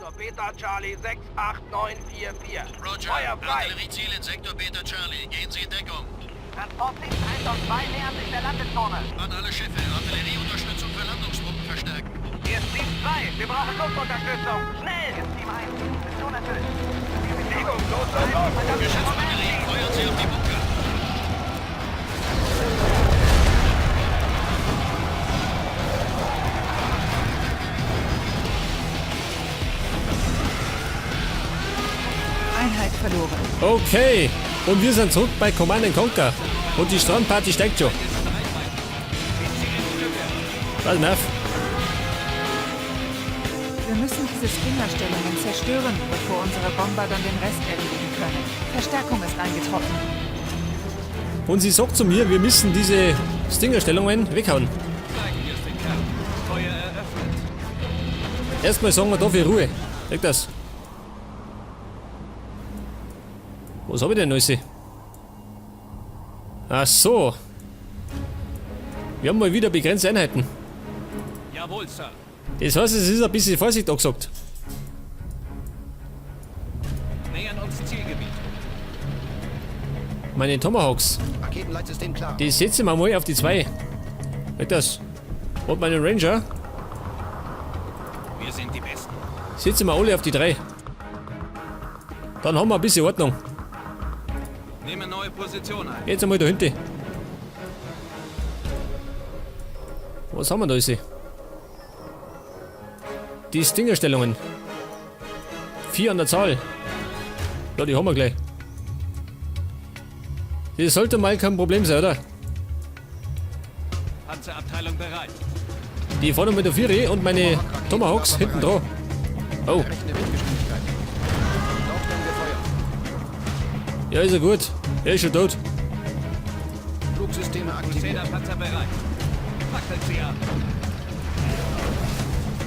Sektor Beta Charlie 68944. Roger, Feuer frei. Artillerieziel in Sektor Beta Charlie. Gehen Sie in Deckung. Transportteam 1 und 2 nähern sich der Landezone. An alle Schiffe, Artillerieunterstützung für Landungstruppen verstärken. Hier ist Team 2. Wir brauchen Luftunterstützung. Schnell! Hier ist Team 1. Mission erfüllt. Bewegung, los, los, los. Geschützbatterie, feuern Sie auf die Bunker. Einheit verloren. Okay, und wir sind zurück bei Command & Conquer. Und die Strandparty steigt schon. Was, Nerv? Wir müssen diese Springerstellungen zerstören, bevor unsere Bomber dann den Rest erledigen können. Verstärkung ist eingetroffen. Und sie sagt zu mir, wir müssen diese Stingerstellungen weghauen. Erstmal sagen wir dafür Ruhe. Leg das. Was habe ich denn alles? Ach so. Wir haben mal wieder begrenzte Einheiten. Jawohl, Sir. Das heißt, es ist ein bisschen Vorsicht angesagt. Nähern uns Zielgebiet. Meine Tomahawks, Raketenleitsystem klar. die setzen wir mal auf die 2. Leg das. Und meine Ranger Wir sind die Besten. setzen wir alle auf die 3. Dann haben wir ein bisschen Ordnung. Nehmen neue Position ein. Jetzt einmal da hinten. Was haben wir da alles? Die Stingerstellungen. 4 an der Zahl. Ja, die haben wir gleich. Das sollte mal kein Problem sein, oder? Panzerabteilung bereit. Die fahren mit der 4 und meine Tomahawks hinten dran. Oh, Berechne Windgeschwindigkeit. Laufgang gefeuert. ja, ist ja gut. Er ist schon tot. Flugsysteme aktiviert. Panzer bereit. Fackelt sie ab.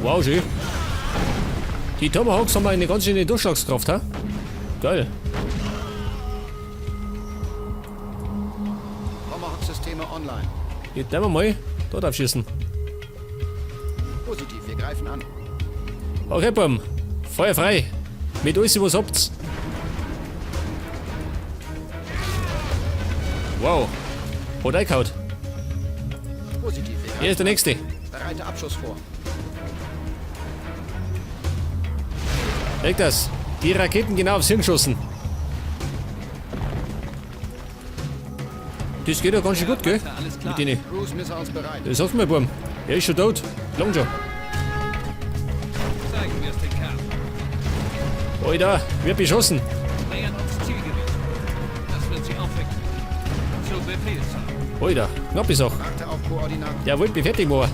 Wow, schön. Die Tomahawks haben eine ganz schöne Durchschlagskraft, ha? Geil. Tomahawk-Systeme online. Jetzt nehmen wir mal dort aufschießen. Positiv, wir greifen an. Okay, Bum. Feuer frei. Mit alles, was habt's. Wow. Hat eingehaut. Positiv, wir greifen Hier ist der nächste. an. Bereite Abschuss vor. Leg das. Die Raketen genau aufs Hirn geschossen. Das geht ja ganz schön gut, gell? Alles klar. Mit denen. Cruise Missiles bereit. Das sagst du mir, Bum. Er ist schon tot. Lang schon. Zeigen wir es den Kerl. Alter, wird beschossen. Nähern uns Zielgebiet. Das wird sie aufwecken. Zu Befehl, Sir. Alter, knappe Sache. Warte auf Koordinaten. Der wollte befertigt werden.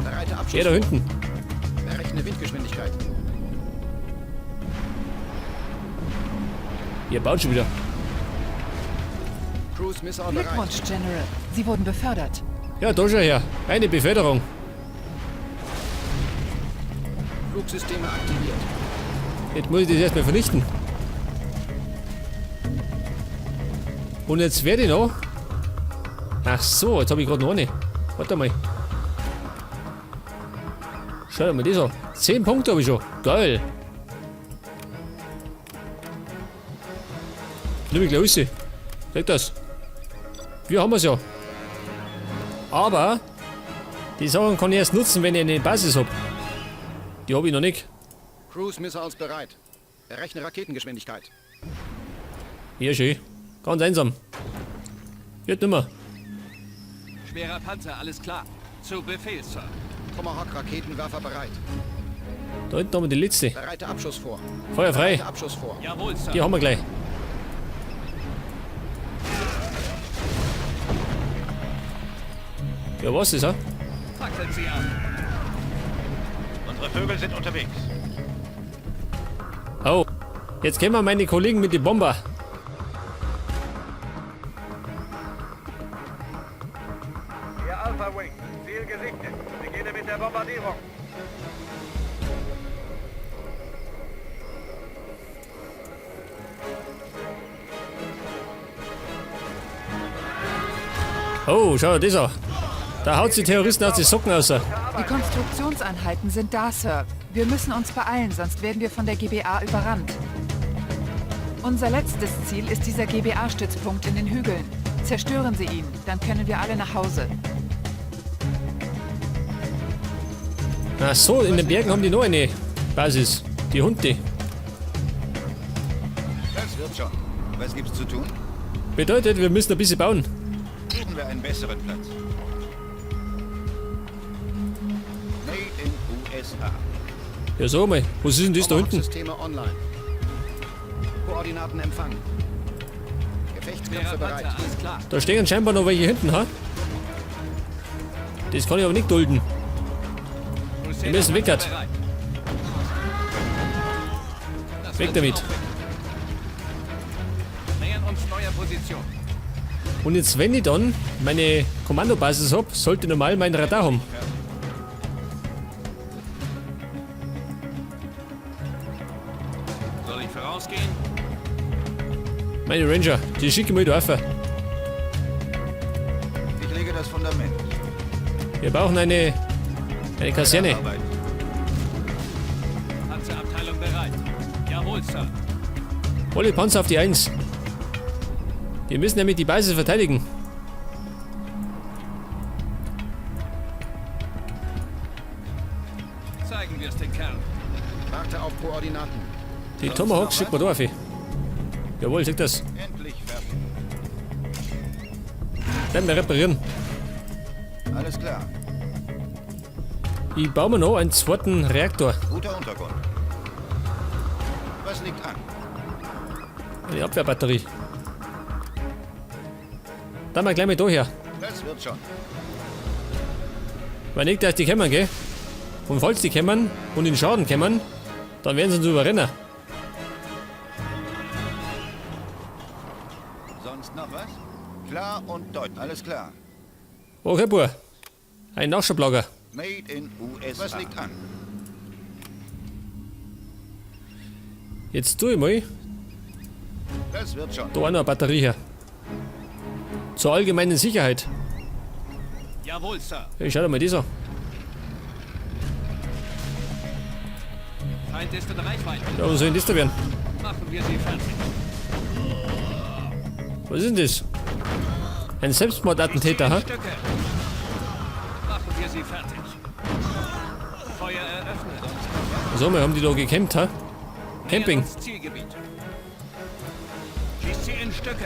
Bereite Abschuss Der da hinten. vor. Berechne Windgeschwindigkeit. Ihr baut schon wieder. Cruise Missile bereit. Glückwunsch, General. Sie wurden befördert. Ja, da schon her. Eine Beförderung. Flugsysteme aktiviert. Jetzt muss ich das erstmal vernichten. Und jetzt werde ich noch. Ach so, jetzt habe ich gerade noch eine. Warte mal. Schau dir mal das an. 10 Punkte habe ich schon. Geil. Nimm ich gleich raus. Sag das. Wir haben es ja. Aber die Sachen kann ich erst nutzen, wenn ich eine Basis habe. Die habe ich noch nicht. Cruise Missiles bereit. Berechne Raketengeschwindigkeit. Ja, schön. Ganz einsam. Wird nimmer. Schwerer Panzer, alles klar. Zu Befehl, Sir. Tomahawk-Raketenwerfer bereit. Da hinten haben wir die letzte. Bereite Abschuss vor. Feuer frei. Bereite Abschuss vor. Jawohl, Sir. Die haben wir gleich. Ja, was ist das? Fackelt sie ab. Unsere Vögel sind unterwegs. Oh, jetzt kennen wir meine Kollegen mit den Bomber. Hier Alpha Wing. Ziel gesichtet. Beginne mit der Bombardierung. Oh, schau dir das an. Da haut die Terroristen aus die Socken raus. Alpha Die Konstruktionseinheiten sind da, Sir. Wir müssen uns beeilen, sonst werden wir von der GBA überrannt. Unser letztes Ziel ist dieser GBA-Stützpunkt in den Hügeln. Zerstören Sie ihn, dann können wir alle nach Hause. Ach so, in den Bergen haben die noch eine Basis. Die Hunde. Das wird schon. Was gibt's zu tun? Bedeutet, wir müssen ein bisschen bauen. Suchen wir einen besseren Platz. Made in USA. Ja, sag mal, was ist denn das da unten? Tomahawk-Systeme online. Koordinaten empfangen. Gefechtsköpfe Schwerer bereit. Panzer, alles klar. Da stehen scheinbar noch welche hinten, ha? Das kann ich aber nicht dulden. Crusader müssen weg, Panzer Gott. bereit. Das Weg wird damit. sich aufwecken. Nähern uns neuer Position. Und jetzt, wenn ich dann meine Kommandobasis habe, sollte normal mein Radar haben. Soll ich vorausgehen? Meine Ranger, die schicke ich mal da rauf. Ich lege das Fundament. Wir brauchen eine Kaserne. Arbeit. Panzerabteilung bereit. Jawohl, Sir. Alle Panzer auf die 1. Wir müssen nämlich die Basis verteidigen. Zeigen wir es den Kerl. Warte auf Koordinaten. Die Tomahawks schicken wir da rauf. Jawohl, sieht das. Endlich fertig. Werden wir reparieren. Alles klar. Ich baue mir noch einen zweiten Reaktor. Guter Untergrund. Was liegt an? Eine Abwehrbatterie. Dann mal gleich mal da her. Das wird schon. Weil nicht, dass die kommen, gell? Und falls die kommen und in Schaden kommen, dann werden sie uns überrennen. Sonst noch was? Klar und deutlich. Alles klar. Okay, Bub. Ein Nachschublager. Made in USA. Was liegt an? Jetzt tue ich mal Das wird schon. da auch noch eine Batterie her. Zur allgemeinen Sicherheit. Jawohl, Sir. Hey, schau dir mal das an. Feind ist in Reichweite. Ja, was soll denn das da werden? Machen wir sie fertig. Was ist denn das? Ein Selbstmordattentäter, ha? Stücke. Machen wir sie fertig. Feuer eröffnet. So, wir haben die da gecampt, ha? Camping. Nähern uns Zielgebiet. Schießt sie in Stücke.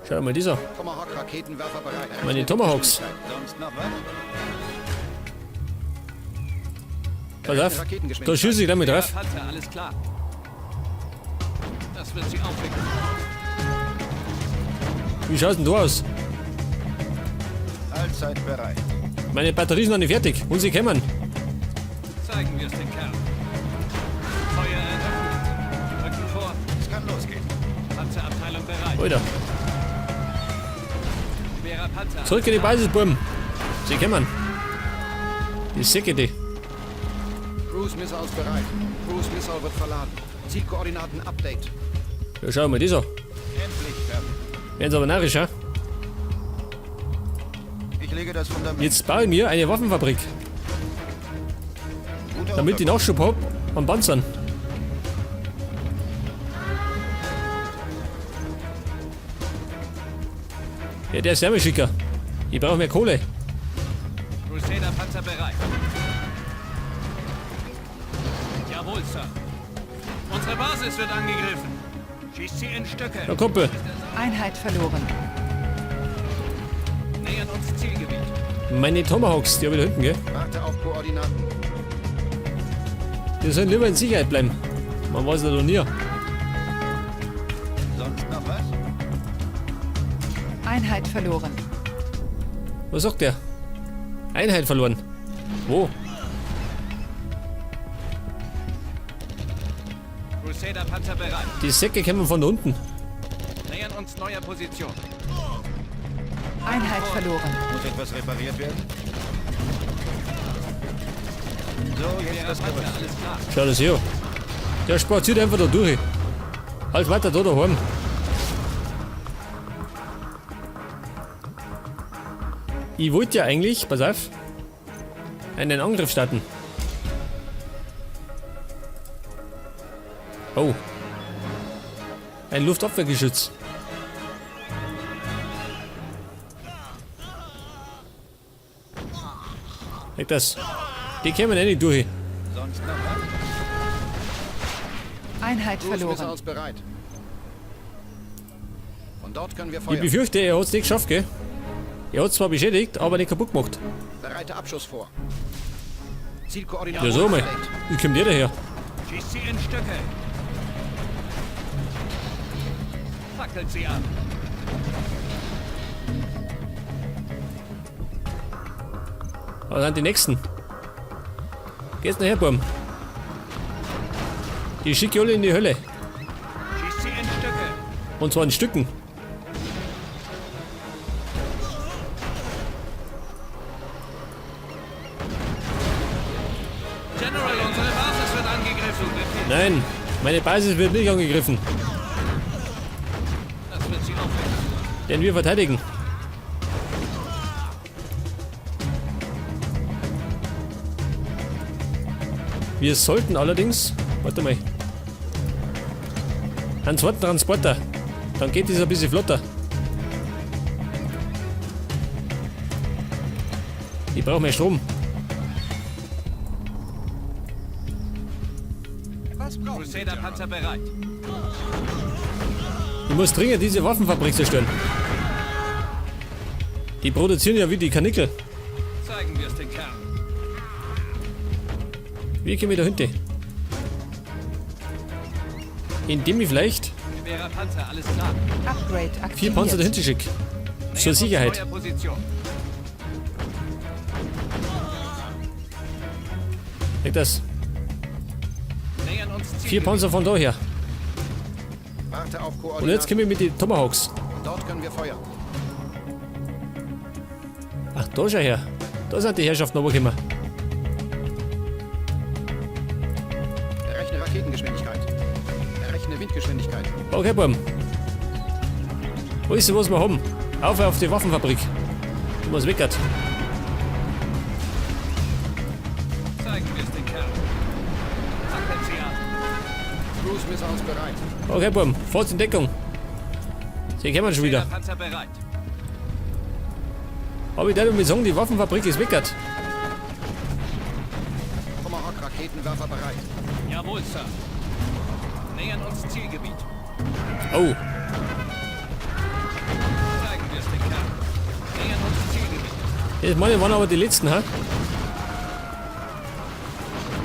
Schau dir mal das an. Tomahawk-Raketenwerfer bereit. Meine Tomahawks. Sonst noch was? Pass auf. Da schieße ich gleich mit drauf. Panzer, alles klar. Das wird sie aufwecken. Wie schaut denn da aus? Allzeit bereit. Meine Batterie ist noch nicht fertig. Und sie kommen. Zeigen wir es den Kerl. Feuer eröffnet. Rücken vor. Es kann losgehen. Panzerabteilung bereit. Alter. Schwerer Panzer. Zurück in die Basis, Buben. Sie kommen. Die Säcke, die. Cruise Missiles bereit. Cruise Missile wird verladen. Zielkoordinaten Update. Ja, schau mal das an. Endlich fertig. Werden sie aber narrisch, ha? Ich lege das Fundament. Jetzt baue ich mir eine Waffenfabrik, Guter damit ich Untergrund. Nachschub habe an Panzern. Ja, der ist Wärmeschicker. Ich brauche mehr Kohle. Crusader Panzer bereit. Jawohl, Sir. Unsere Basis wird angegriffen. Schießt sie in Stücke. Ja, Kumpel. Einheit verloren. Nähern uns Zielgebiet. Meine Tomahawks, die habe ich da hinten, gell? Warte auf Koordinaten. Die sollen lieber in Sicherheit bleiben. Man weiß ja doch nie. Sonst noch was? Einheit verloren. Was sagt der? Einheit verloren. Wo? Crusader Panzer bereit. Die Säcke kommen von da unten. Nähern uns neuer Position. Einheit verloren. Muss etwas repariert werden? So, jetzt Schwerer das Panzer, Gerüst. alles klar. Schau das her. Der spaziert einfach da durch. Halt weiter da daheim. Ich wollte ja eigentlich, pass auf, einen Angriff starten. Oh. Ein Luftabwehrgeschütz. Weg das. Die kämen eh nicht durch. Sonst noch was? Einheit Cruise verloren. Missiles bereit. Von dort können wir Ich feuern. befürchte, er hat es nicht geschafft, gell? Er hat zwar beschädigt, aber nicht kaputt gemacht. Bereite Abschuss vor. Zielkoordinaten. Ja, so mal. festgelegt. Wie kommt der daher? Schießt sie in Stücke. Fackelt sie an. Was sind die nächsten? Geht's nachher, Burm? Die schicke ich alle in die Hölle. Schießt sie in Stücke. Und zwar in Stücken. General, unsere Basis wird angegriffen. Befehl. Nein, meine Basis wird nicht angegriffen, Das wird sie aufwecken. denn wir verteidigen. Wir sollten allerdings, warte mal, einen zweiten Transporter, dann geht es ein bisschen flotter. Ich brauche mehr Strom. Crusader-Panzer bereit. Ich muss dringend diese Waffenfabrik zerstören. Die produzieren ja wie die Karnickel. Zeigen wir es den Kerlen. Wie gehen wir da hinten? Indem ich vielleicht Schwerer Panzer, alles klar. Upgrade 4 Panzer aktiviert. dahinter schicke. Zur Nähern Sicherheit. uns neuer Position. Weg das. Nähern uns 4 Panzer von daher. Warte auf Und Koordinaten. jetzt kommen wir mit den Tomahawks. Von dort können wir feuern. Ach, da schau her. Da sind die Herrschaften runtergekommen. Errechne Raketengeschwindigkeit. Errechne Windgeschwindigkeit. Okay, Burm. Wo ist sie, was wir haben? Auf die Waffenfabrik. Die muss weggehen. Zeigen wir es den Kerlen. Fackelt sie an. Cruise Missiles bereit. Okay, Burm. Fahrt in Deckung. Sie kommen schon wieder. Panzer bereit. Aber ich darf mir sagen, die Waffenfabrik ist weggehen. Tomahawk-Raketenwerfer bereit. Jawohl, Sir. Nähern uns Zielgebiet. Oh, Zeigen wir es den Kerlen. Nähern uns Zielgebiet. das meine waren aber die letzten, ha?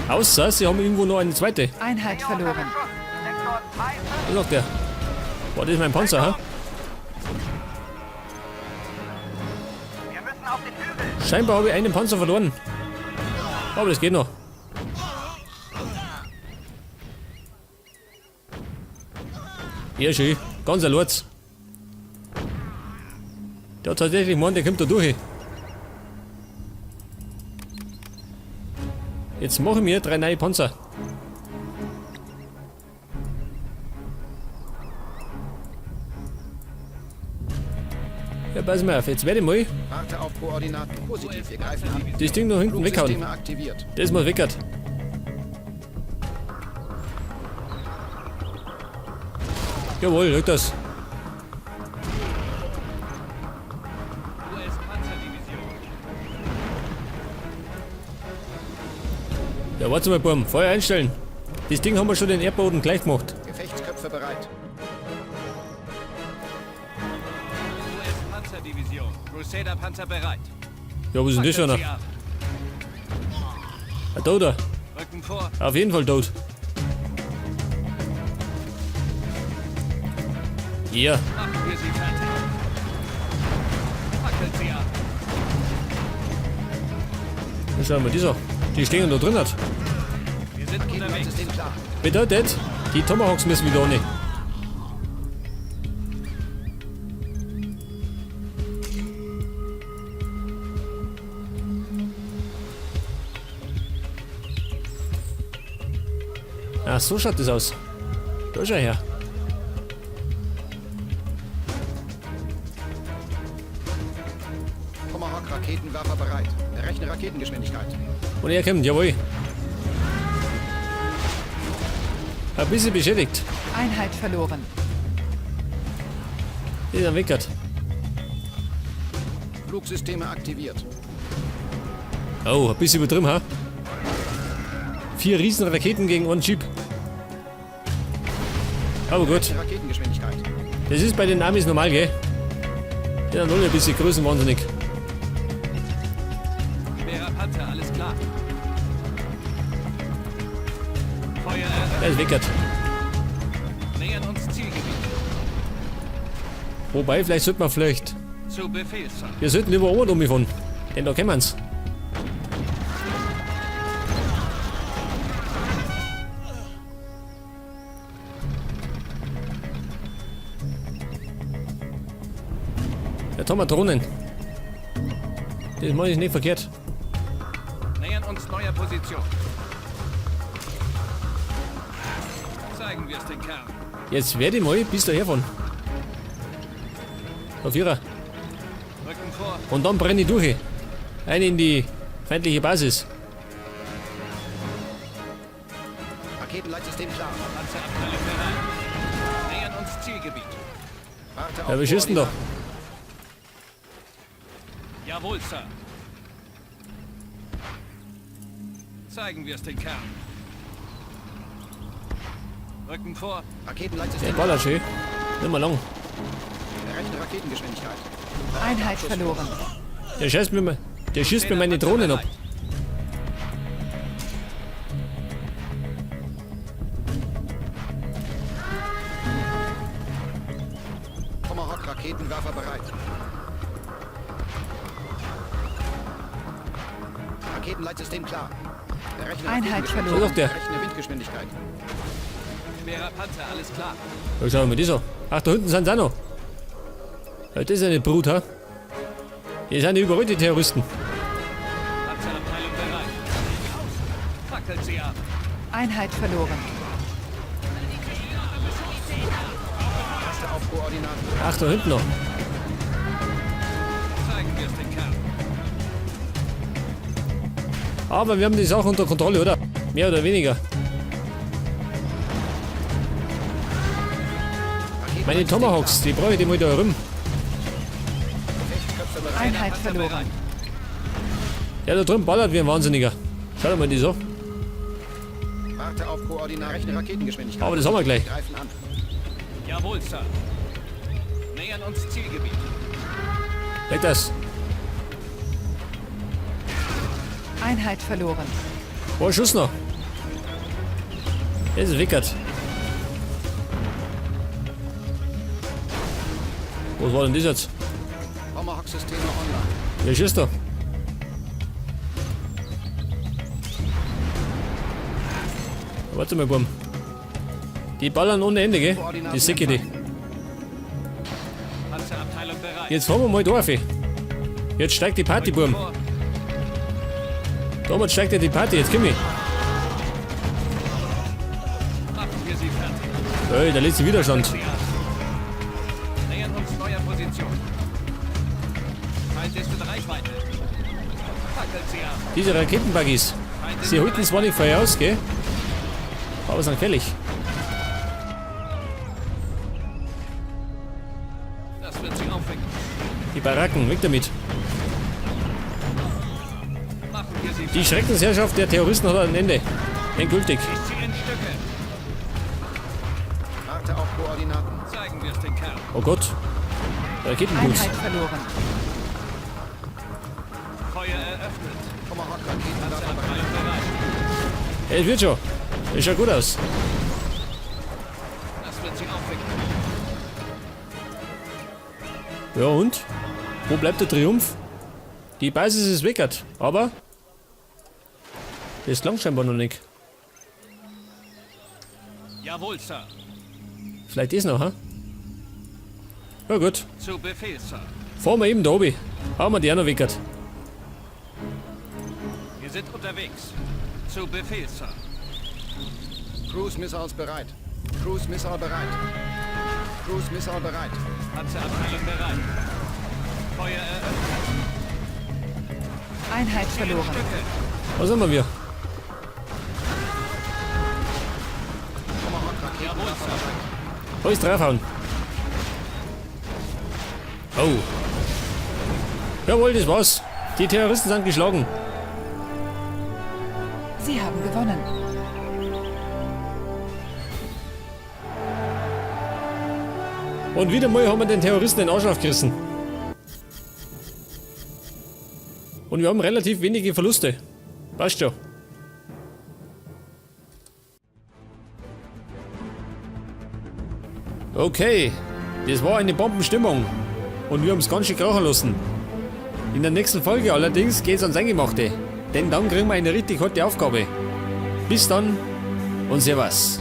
Außer sie haben irgendwo noch eine zweite. Einheit verloren. Sektor 2. Was sagt der? Boah, das ist mein Panzer, ha? Wir müssen auf den Hügel. Scheinbar habe ich einen Panzer verloren. Aber das geht noch. Ja, schön. Ganz ein Lotz. Der hat tatsächlich gemeint, der kommt da durch. Jetzt mache ich mir 3 neue Panzer. Ja, pass mal auf. Jetzt werde ich mal Warte auf Koordinaten. Positiv, wir greifen an. das Ding noch hinten weghauen. Flugsysteme aktiviert. Das muss weggehen. Jawohl, rück das. US-Panzerdivision. Ja, warte mal, Burm. Feuer einstellen. Das Ding haben wir schon den Erdboden gleich gemacht. Gefechtsköpfe bereit. US-Panzerdivision. Crusader-Panzer bereit. Ja, was ist denn das für Fackelt einer? sie an. Ein Toter. Rücken vor. Auf jeden Fall tot. Ja, Machen wir sie fertig. Fackelt sie an. dann schauen wir dieser. Die stehen da drin. Wir sind unterwegs. Raketenleitsystem klar. Bedeutet, die Tomahawks müssen wieder ohne. Ah, so schaut das aus. Da schau her. Tomahawk-Raketen Raketenwerfer bereit. Errechne Raketengeschwindigkeit. Und er kommt, jawohl. Ein bisschen beschädigt. Einheit verloren. Ist er weckert. Flugsysteme aktiviert. Oh, ein bisschen übertrieben, ha? 4 riesen Raketen gegen einen Jeep. Aber gut. Errechne Raketengeschwindigkeit. Das ist bei den Amis normal, gell? Die sind alle ein bisschen größenwahnsinnig. Schwerer Panzer, alles klar. Feuer Er eröffnet. ist weckert. Nähern uns Zielgebiet. Wobei, vielleicht sollten wir vielleicht... Zu Befehl, Sir. Wir sollten über Oberdumme fahren. Denn da kennen wir's. Jetzt haben wir Drohnen. Das mache ich nicht verkehrt. Nähern uns neuer Position. Zeigen wir es den Kerl. Jetzt werde ich mal bis daher fahren. Auf Vierer. Rücken vor. Und dann brenne ich durch. Ein in die feindliche Basis. Raketenleitsystem klar. Panzerabteilung bereit. Nähern uns Zielgebiet. Warte auf Ja, wie schießt denn da? Koordinaten. Jawohl, Sir. Zeigen wir es den Kerl. Rücken vor. Der Raketenleitsystem ballert schön. Nicht mehr lang. Errechne Raketengeschwindigkeit. Einheit verloren. Der schießt mir meine Drohnen ab. Tomahawk Raketenwerfer bereit. Raketenleitsystem klar. Errechne Einheit Raketengeschwindigkeit. verloren. So doch der. Errechne Windgeschwindigkeit. Schwerer Panzer, alles klar. Ja, schauen wir das an. Ach, da hinten sind sie auch noch. Ja, das ist eine Brut, ha? Die sind überall die Terroristen. Panzerabteilung bereit. Fackelt sie ab. Einheit verloren. Achte auf Koordinaten. Ach, da hinten noch. Zeigen wir es den Kerl. Aber wir haben die Sache unter Kontrolle, oder? Mehr oder weniger. Meine Tomahawks, die brauche ich die mal da rum. Einheit verloren. Ja, da drüben ballert wie ein Wahnsinniger. Schau dir mal die so. Warte auf Koordinaten. Errechne Raketengeschwindigkeit. Aber das haben wir gleich. Greifen an. Jawohl, Sir. Nähern uns Zielgebiet. Weg das. Einheit verloren. Oh, ein Schuss noch. Der ist wickert. Was war denn das jetzt? Tomahawk-Systeme online. Wer schießt da? Warte mal, Bumm. Die ballern ohne Ende, gell? Die Säcke, die. Panzerabteilung bereit. Jetzt fahren wir mal da rauf. Jetzt steigt die Party, Bumm. Vor. Damals steigt ja die Party, jetzt komm ich. Machen wir sie fertig. Ey, der letzte Widerstand. Sie ab. Nähern uns neuer Position. Feind ist in Reichweite. Fackelt sie ab. Diese Raketenbuggies. Feind ist Sie in halten zwar nicht Feuer aus, gell? Aber sind gefährlich. Das wird sie aufwecken. Die Baracken, weg damit. Machen wir sie Die Schreckensherrschaft der Terroristen hat ein Ende. Endgültig. Schießt sie in Stücke. Warte auf Koordinaten. Zeigen wir es den Kerl. Oh Gott. Raketenboots. Einheit verloren. Feuer eröffnet. Tomahawk Raketenwerfer bereit. Panzerabteilung bereit. Ey, es wird schon. Das schaut gut aus. Das wird sie aufwecken. Ja und? Wo bleibt der Triumph? Die Basis ist weckert, aber das langt scheinbar noch nicht. Jawohl, Sir. Vielleicht ist noch, ha? Ja gut. Zu Befehl, Sir. Fahren wir eben da oben. Haben wir die auch noch weckert. Wir sind unterwegs. Zu Befehl, Sir. Cruise Missiles bereit. Cruise Missile bereit. Cruise Missile bereit. Panzerabteilung bereit. Feuer eröffnet. Einheit verloren. Was haben wir? Wo ist draufhauen? Oh. Jawohl, das war's. Die Terroristen sind geschlagen. Sie haben gewonnen. Und wieder mal haben wir den Terroristen den Arsch aufgerissen. Und wir haben relativ wenige Verluste. Passt schon. Okay, das war eine Bombenstimmung. Und wir haben es ganz schön krachen lassen. In der nächsten Folge allerdings geht es ans Eingemachte. Denn dann kriegen wir eine richtig harte Aufgabe. Bis dann und Servus.